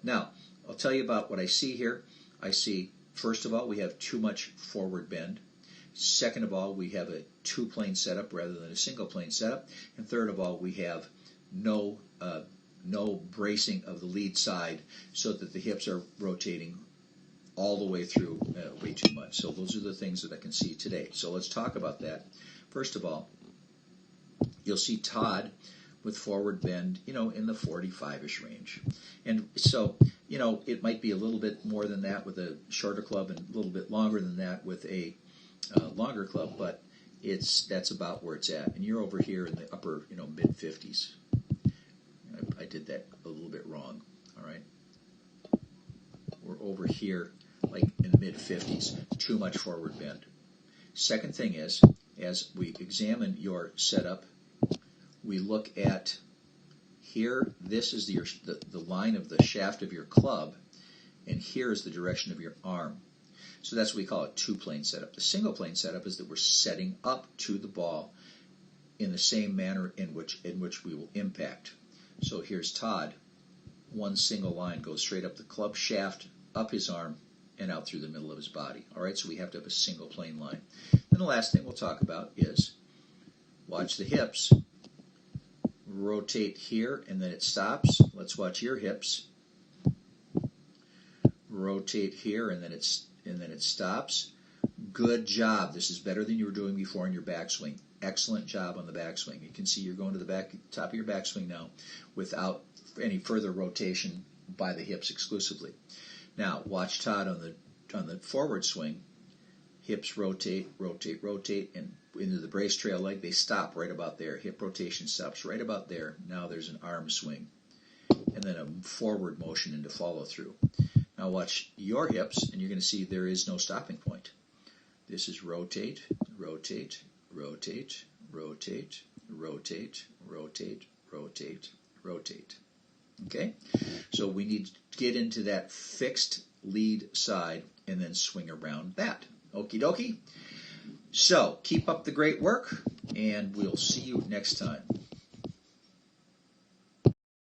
Now, I'll tell you about what I see here. I see, first of all, we have too much forward bend. Second of all, we have a two-plane setup rather than a single-plane setup. And third of all, we have no bracing of the lead side so that the hips are rotating all the way through way too much. So those are the things that I can see today. So let's talk about that. First of all, you'll see Todd with forward bend, in the 45-ish range. And so, it might be a little bit more than that with a shorter club and a little bit longer than that with a longer club, but that's about where it's at. And you're over here in the upper, mid-50s. I did that a little bit wrong, all right? We're over here, like in the mid-50s, too much forward bend. Second thing is, as we examine your setup, we look at here, this is the line of the shaft of your club, and here is the direction of your arm. So that's what we call a two-plane setup. The single-plane setup is that we're setting up to the ball in the same manner in which we will impact. So here's Todd. One single line goes straight up the club shaft, up his arm, and out through the middle of his body. All right, so we have to have a single-plane line. Then the last thing we'll talk about is watch the hips. Rotate here, and then it stops. Let's watch your hips. Rotate here, and then it stops. Good job. This is better than you were doing before in your backswing. Excellent job on the backswing. You can see you're going to the top of your backswing now without any further rotation by the hips exclusively. Now, watch Todd on the forward swing. Hips rotate, rotate, rotate, and into the brace trail leg, they stop right about there. Hip rotation stops right about there. Now there's an arm swing, and then a forward motion into follow through. Now watch your hips, and you're going to see there is no stopping point. This is rotate, rotate, rotate, rotate, rotate, rotate, rotate, rotate. Okay? So we need to get into that fixed lead side and then swing around that. Okie dokie. So keep up the great work, and we'll see you next time.